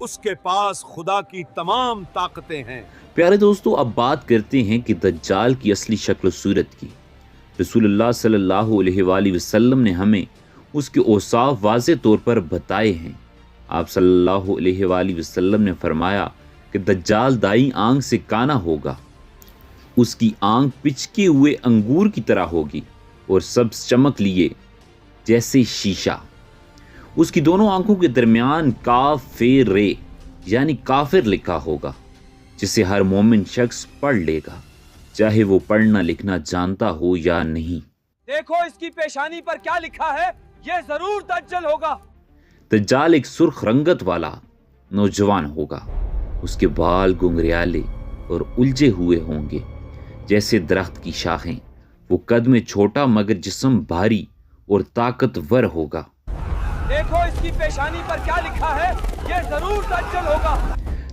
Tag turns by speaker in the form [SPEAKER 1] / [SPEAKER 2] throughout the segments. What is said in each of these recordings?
[SPEAKER 1] اس کے پاس خدا کی تمام طاقتیں ہیں۔
[SPEAKER 2] پیارے دوستو، اب بات کرتے ہیں کہ دجال کی اصلی شکل و صورت کی۔ رسول اللہ صلی اللہ علیہ وآلہ وسلم نے ہمیں اس کے اوصاف واضح طور پر بتائے ہیں۔ آپ صلی اللہ علیہ وآلہ وسلم نے فرمایا کہ دجال دائیں آنکھ سے کانا ہوگا، اس کی آنکھ پچکے ہوئے انگور کی طرح ہوگی اور سبز چمک لیے جیسے شیشہ۔ اس کی دونوں آنکھوں کے درمیان کافر یعنی کافر لکھا ہوگا، جسے ہر مومن شخص پڑھ لے گا، چاہے وہ پڑھنا لکھنا جانتا ہو یا نہیں۔
[SPEAKER 3] دیکھو اس کی پیشانی پر کیا لکھا ہے، یہ ضرور دجال ہوگا۔
[SPEAKER 2] دجال ایک سرخ رنگت والا نوجوان ہوگا، اس کے بال گنگریالے اور الجھے ہوئے ہوں گے جیسے درخت کی شاخیں۔ وہ قد میں چھوٹا مگر جسم بھاری اور طاقتور ہوگا۔
[SPEAKER 3] دیکھو اس کی پیشانی پر کیا لکھا ہے، یہ ضرور دجال ہوگا۔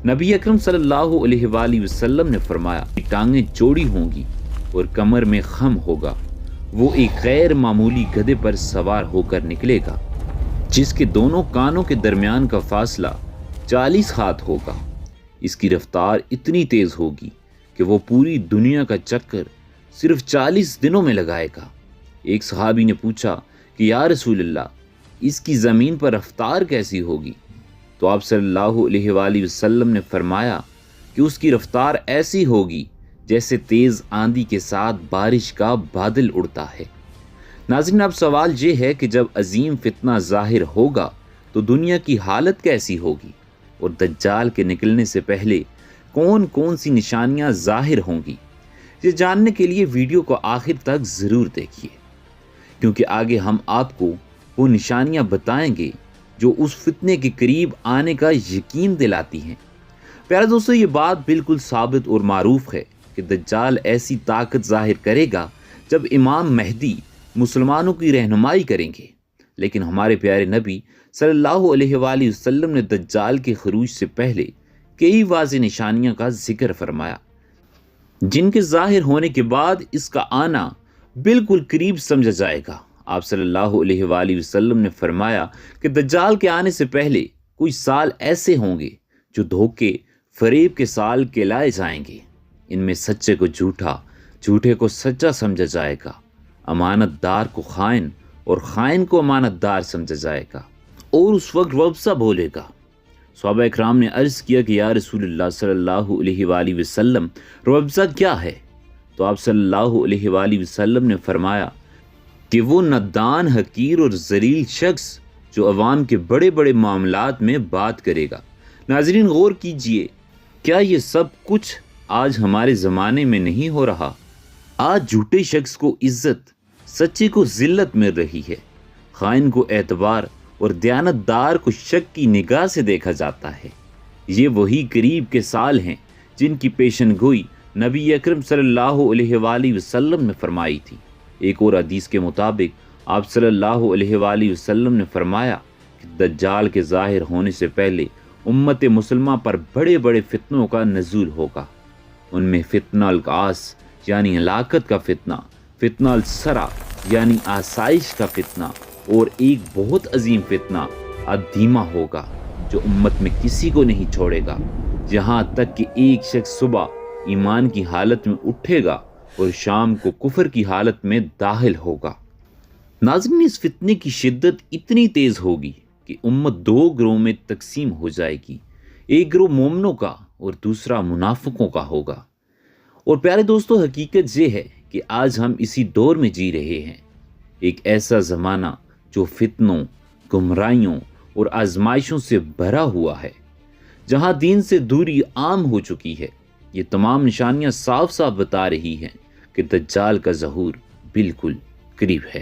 [SPEAKER 2] نبی اکرم صلی اللہ علیہ وآلہ وسلم نے فرمایا کہ ٹانگیں چوڑی ہوں گی اور کمر میں خم ہوگا۔ وہ ایک غیر معمولی گدھے پر سوار ہو کر نکلے گا، جس کے دونوں کانوں کے درمیان کا فاصلہ 40 ہاتھ ہوگا۔ اس کی رفتار اتنی تیز ہوگی کہ وہ پوری دنیا کا چکر صرف 40 دنوں میں لگائے گا۔ ایک صحابی نے پوچھا کہ یا رسول اللہ، اس کی زمین پر رفتار کیسی ہوگی؟ تو آپ صلی اللہ علیہ وآلہ وسلم نے فرمایا کہ اس کی رفتار ایسی ہوگی جیسے تیز آندھی کے ساتھ بارش کا بادل اڑتا ہے۔ ناظرین، اب سوال یہ ہے کہ جب عظیم فتنہ ظاہر ہوگا تو دنیا کی حالت کیسی ہوگی، اور دجال کے نکلنے سے پہلے کون کون سی نشانیاں ظاہر ہوں گی؟ یہ جاننے کے لیے ویڈیو کو آخر تک ضرور دیکھیے، کیونکہ آگے ہم آپ کو وہ نشانیاں بتائیں گے جو اس فتنے کے قریب آنے کا یقین دلاتی ہیں۔ پیارے دوستو، یہ بات بالکل ثابت اور معروف ہے کہ دجال ایسی طاقت ظاہر کرے گا جب امام مہدی مسلمانوں کی رہنمائی کریں گے، لیکن ہمارے پیارے نبی صلی اللہ علیہ وآلہ وسلم نے دجال کے خروج سے پہلے کئی واضح نشانیاں کا ذکر فرمایا، جن کے ظاہر ہونے کے بعد اس کا آنا بالکل قریب سمجھا جائے گا۔ آپ صلی اللہ علیہ وآلہ وسلم نے فرمایا کہ دجال کے آنے سے پہلے کوئی سال ایسے ہوں گے جو دھوکے فریب کے سال کہلائے جائیں گے۔ ان میں سچے کو جھوٹا، جھوٹے کو سچا سمجھا جائے گا، امانت دار کو خائن اور خائن کو امانت دار سمجھا جائے گا، اور اس وقت روبسا بولے گا۔ صحابہ اکرام نے عرض کیا کہ یا رسول اللہ صلی اللہ علیہ وآلہ وسلم، روبسا کیا ہے؟ تو آپ صلی اللہ علیہ وآلہ وسلم نے فرمایا کہ وہ نادان، حقیر اور ذلیل شخص جو عوام کے بڑے بڑے معاملات میں بات کرے گا۔ ناظرین، غور کیجئے، کیا یہ سب کچھ آج ہمارے زمانے میں نہیں ہو رہا؟ آج جھوٹے شخص کو عزت، سچے کو ذلت مل رہی ہے، خائن کو اعتبار اور دیانت دار کو شک کی نگاہ سے دیکھا جاتا ہے۔ یہ وہی قریب کے سال ہیں جن کی پیشن گوئی نبی اکرم صلی اللہ علیہ وآلہ وسلم نے فرمائی تھی۔ ایک اور حدیث کے مطابق آپ صلی اللہ علیہ وآلہ وسلم نے فرمایا کہ دجال کے ظاہر ہونے سے پہلے امت مسلمہ پر بڑے بڑے فتنوں کا نزول ہوگا۔ ان میں فتنہ القاص یعنی ہلاکت کا فتنہ، فتنہ السرا یعنی آسائش کا فتنہ، اور ایک بہت عظیم فتنہ ادیمہ ہوگا جو امت میں کسی کو نہیں چھوڑے گا، یہاں تک کہ ایک شخص صبح ایمان کی حالت میں اٹھے گا اور شام کو کفر کی حالت میں داخل ہوگا۔ ناظرین، اس فتنے کی شدت اتنی تیز ہوگی کہ امت دو گروہ میں تقسیم ہو جائے گی، ایک گروہ مومنوں کا اور دوسرا منافقوں کا ہوگا۔ اور پیارے دوستو، حقیقت یہ ہے کہ آج ہم اسی دور میں جی رہے ہیں، ایک ایسا زمانہ جو فتنوں، گمراہیوں اور آزمائشوں سے بھرا ہوا ہے، جہاں دین سے دوری عام ہو چکی ہے۔ یہ تمام نشانیاں صاف صاف بتا رہی ہیں کہ دجال کا ظہور بالکل قریب ہے،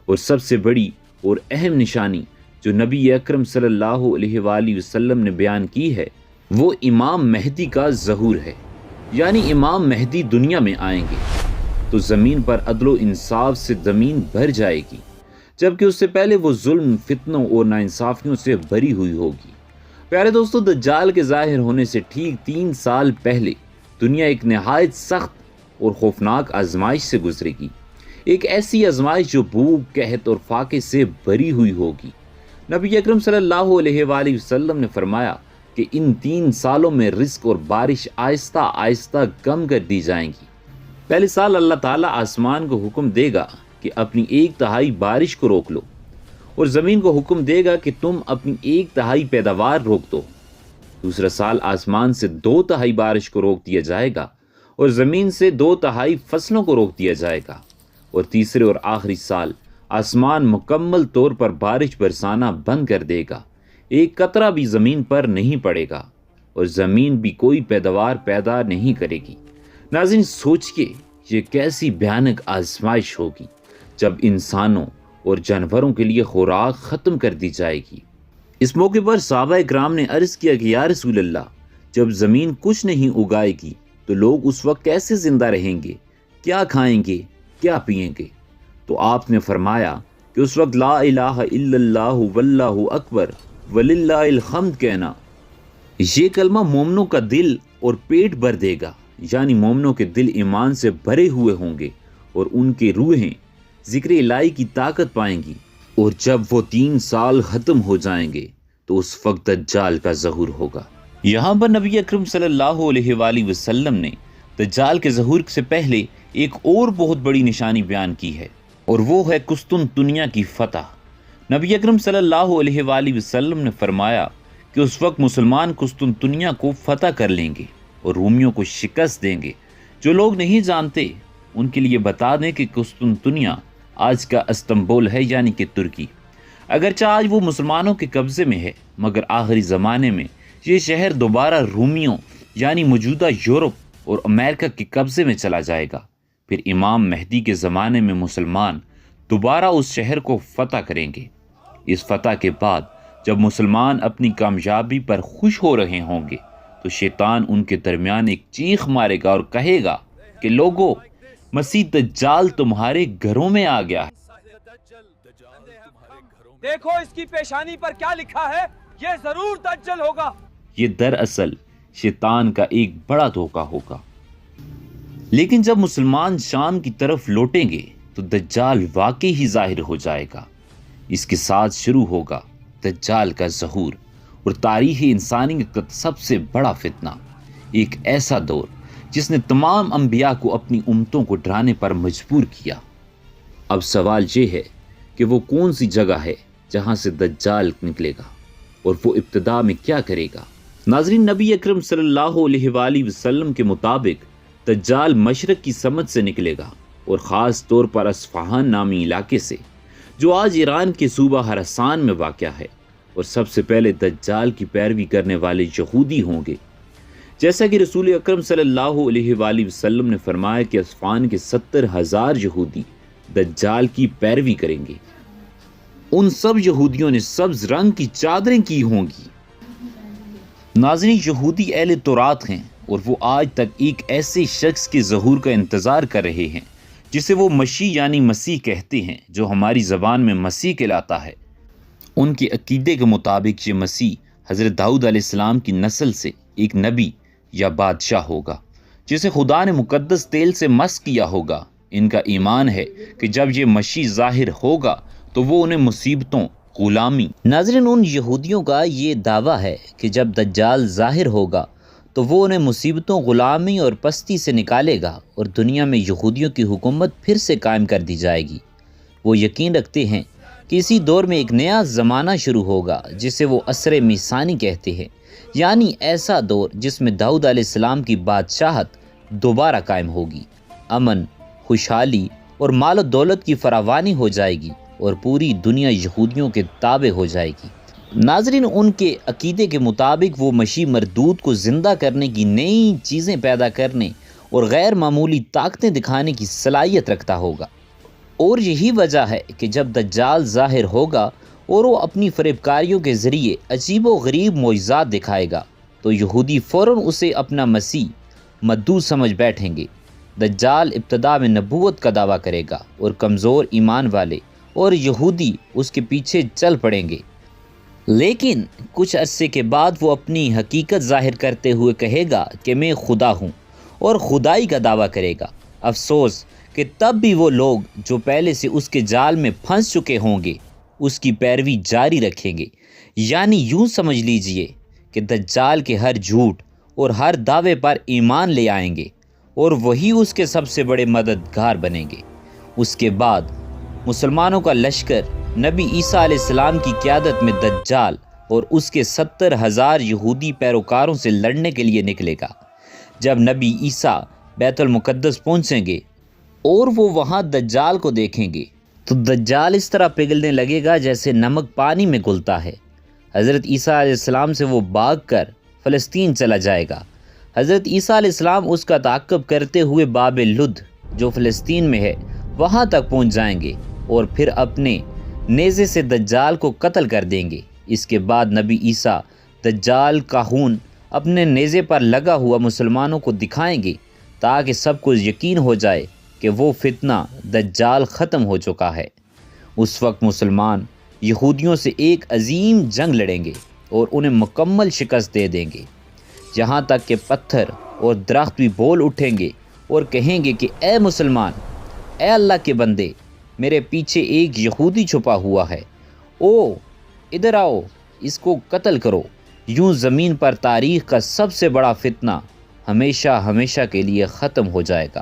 [SPEAKER 2] اور سب سے بڑی اور اہم نشانی جو نبی اکرم صلی اللہ علیہ وآلہ وسلم نے بیان کی ہے وہ امام مہدی کا ظہور ہے، یعنی امام مہدی دنیا میں آئیں گے تو زمین پر عدل و انصاف سے زمین بھر جائے گی، جبکہ اس سے پہلے وہ ظلم، فتنوں اور ناانصافیوں سے بھری ہوئی ہوگی۔ پیارے دوستو، دجال کے ظاہر ہونے سے ٹھیک 3 سال پہلے دنیا ایک نہایت سخت اور خوفناک آزمائش سے گزرے گی، ایک ایسی آزمائش جو بھوک، قحط اور فاقے سے بھری ہوئی ہوگی۔ نبی اکرم صلی اللہ علیہ وآلہ وسلم نے فرمایا کہ کہ ان 3 سالوں میں رزق اور بارش آہستہ آہستہ کم کر دی جائیں گی۔ پہلے سال اللہ تعالیٰ آسمان کو حکم دے گا کہ اپنی 1/3 بارش کو روک لو، اور زمین کو حکم دے گا کہ تم اپنی 1/3 پیداوار روک دو۔ دوسرا سال آسمان سے 2/3 بارش کو روک دیا جائے گا اور زمین سے 2/3 فصلوں کو روک دیا جائے گا، اور تیسرے اور آخری سال آسمان مکمل طور پر بارش برسانا بند کر دے گا، ایک قطرہ بھی زمین پر نہیں پڑے گا اور زمین بھی کوئی پیداوار پیدا نہیں کرے گی۔ ناظرین سوچئے یہ کیسی بھیانک آزمائش ہوگی جب انسانوں اور جانوروں کے لیے خوراک ختم کر دی جائے گی۔ اس موقع پر صحابہ اکرام نے عرض کیا کہ یا رسول اللہ، جب زمین کچھ نہیں اگائے گی تو لوگ اس وقت کیسے زندہ رہیں گے، کیا کھائیں گے، کیا پئیں گے؟ تو آپ نے فرمایا کہ اس وقت لا الہ الا اللہ واللہ اکبر وللہ الحمد کہنا، یہ کلمہ مومنوں کا دل اور پیٹ بھر دے گا، یعنی مومنوں کے دل ایمان سے بھرے ہوئے ہوں گے اور ان کے روحیں ذکر الہی کی طاقت پائیں گی، اور جب وہ 3 سال ختم ہو جائیں گے تو اس وقت دجال کا ظہور ہوگا۔ یہاں پر نبی اکرم صلی اللہ علیہ وآلہ وسلم نے دجال کے ظہور سے پہلے ایک اور بہت بڑی نشانی بیان کی ہے، اور وہ ہے قسطنطنیہ کی فتح۔ نبی اکرم صلی اللہ علیہ وآلہ وسلم نے فرمایا کہ اس وقت مسلمان قسطنطنیہ کو فتح کر لیں گے اور رومیوں کو شکست دیں گے۔ جو لوگ نہیں جانتے ان کے لیے بتا دیں کہ قسطنطنیہ آج کا استنبول ہے، یعنی کہ ترکی۔ اگرچہ آج وہ مسلمانوں کے قبضے میں ہے، مگر آخری زمانے میں یہ شہر دوبارہ رومیوں یعنی موجودہ یورپ اور امریکہ کے قبضے میں چلا جائے گا۔ پھر امام مہدی کے زمانے میں مسلمان دوبارہ اس شہر کو فتح کریں گے۔ اس فتح کے بعد جب مسلمان اپنی کامیابی پر خوش ہو رہے ہوں گے تو شیطان ان کے درمیان ایک چیخ مارے گا اور کہے گا کہ لوگو، مسیح دجال تمہارے گھروں میں آ گیا ہے۔
[SPEAKER 3] دیکھو اس کی پیشانی پر کیا لکھا ہے، یہ ضرور دجال ہوگا۔
[SPEAKER 2] یہ دراصل شیطان کا ایک بڑا دھوکہ ہوگا۔ لیکن جب مسلمان شام کی طرف لوٹیں گے تو دجال واقعی ہی ظاہر ہو جائے گا۔ اس کے ساتھ شروع ہوگا دجال کا ظہور اور تاریخ انسانیت کا سب سے بڑا فتنہ، ایک ایسا دور جس نے تمام انبیاء کو اپنی امتوں کو ڈرانے پر مجبور کیا۔ اب سوال یہ ہے کہ وہ کون سی جگہ ہے جہاں سے دجال نکلے گا اور وہ ابتدا میں کیا کرے گا؟ ناظرین، نبی اکرم صلی اللہ علیہ وآلہ وسلم کے مطابق دجال مشرق کی سمت سے نکلے گا، اور خاص طور پر اصفہان نامی علاقے سے، جو آج ایران کے صوبہ خراسان میں واقع ہے۔ اور سب سے پہلے دجال کی پیروی کرنے والے یہودی ہوں گے، جیسا کہ رسول اکرم صلی اللہ علیہ وآلہ وسلم نے فرمایا کہ اصفہان کے 70,000 یہودی دجال کی پیروی کریں گے۔ ان سب یہودیوں نے سبز رنگ کی چادریں کی ہوں گی۔ ناظرین، یہودی اہل تورات ہیں، اور وہ آج تک ایک ایسے شخص کے ظہور کا انتظار کر رہے ہیں جسے وہ مشیح یعنی مسیح کہتے ہیں، جو ہماری زبان میں مسیح کہلاتا ہے۔ ان کے عقیدے کے مطابق یہ مسیح حضرت داؤد علیہ السلام کی نسل سے ایک نبی یا بادشاہ ہوگا جسے خدا نے مقدس تیل سے مسح کیا ہوگا۔ ان کا ایمان ہے کہ جب یہ مسیح ظاہر ہوگا تو وہ انہیں مصیبتوں، غلامی۔
[SPEAKER 4] ناظرین، ان یہودیوں کا یہ دعویٰ ہے کہ جب دجال ظاہر ہوگا تو وہ انہیں مصیبتوں، غلامی اور پستی سے نکالے گا اور دنیا میں یہودیوں کی حکومت پھر سے قائم کر دی جائے گی۔ وہ یقین رکھتے ہیں کہ اسی دور میں ایک نیا زمانہ شروع ہوگا جسے وہ عصر میثانی کہتے ہیں، یعنی ایسا دور جس میں داؤد علیہ السلام کی بادشاہت دوبارہ قائم ہوگی، امن، خوشحالی اور مال و دولت کی فراوانی ہو جائے گی اور پوری دنیا یہودیوں کے تابع ہو جائے گی۔ ناظرین، ان کے عقیدے کے مطابق وہ مسیح مردود کو زندہ کرنے کی نئی چیزیں پیدا کرنے اور غیر معمولی طاقتیں دکھانے کی صلاحیت رکھتا ہوگا، اور یہی وجہ ہے کہ جب دجال ظاہر ہوگا اور وہ اپنی فریب کاریوں کے ذریعے عجیب و غریب معجزات دکھائے گا تو یہودی فوراً اسے اپنا مسیح مدعو سمجھ بیٹھیں گے۔ دجال ابتدا میں نبوت کا دعویٰ کرے گا اور کمزور ایمان والے اور یہودی اس کے پیچھے چل پڑیں گے، لیکن کچھ عرصے کے بعد وہ اپنی حقیقت ظاہر کرتے ہوئے کہے گا کہ میں خدا ہوں اور خدائی کا دعویٰ کرے گا۔ افسوس کہ تب بھی وہ لوگ جو پہلے سے اس کے جال میں پھنس چکے ہوں گے اس کی پیروی جاری رکھیں گے، یعنی یوں سمجھ لیجئے کہ دجال کے ہر جھوٹ اور ہر دعوے پر ایمان لے آئیں گے اور وہی اس کے سب سے بڑے مددگار بنیں گے۔ اس کے بعد مسلمانوں کا لشکر نبی عیسیٰ علیہ السلام کی قیادت میں دجال اور اس کے 70,000 یہودی پیروکاروں سے لڑنے کے لیے نکلے گا۔ جب نبی عیسیٰ بیت المقدس پہنچیں گے اور وہ وہاں دجال کو دیکھیں گے تو دجال اس طرح پگھلنے لگے گا جیسے نمک پانی میں گھلتا ہے۔ حضرت عیسیٰ علیہ السلام سے وہ بھاگ کر فلسطین چلا جائے گا۔ حضرت عیسیٰ علیہ السلام اس کا تعاقب کرتے ہوئے باب لد جو فلسطین میں ہے وہاں تک پہنچ جائیں گے اور پھر اپنے نیزے سے دجال کو قتل کر دیں گے۔ اس کے بعد نبی عیسیٰ دجال کا خون اپنے نیزے پر لگا ہوا مسلمانوں کو دکھائیں گے تاکہ سب کو یقین ہو جائے کہ وہ فتنہ دجال ختم ہو چکا ہے۔ اس وقت مسلمان یہودیوں سے ایک عظیم جنگ لڑیں گے اور انہیں مکمل شکست دے دیں گے، جہاں تک کہ پتھر اور درخت بھی بول اٹھیں گے اور کہیں گے کہ اے مسلمان، اے اللہ کے بندے، میرے پیچھے ایک یہودی چھپا ہوا ہے، او ادھر آؤ، اس کو قتل کرو۔ یوں زمین پر تاریخ کا سب سے بڑا فتنہ ہمیشہ ہمیشہ کے لیے ختم ہو جائے گا۔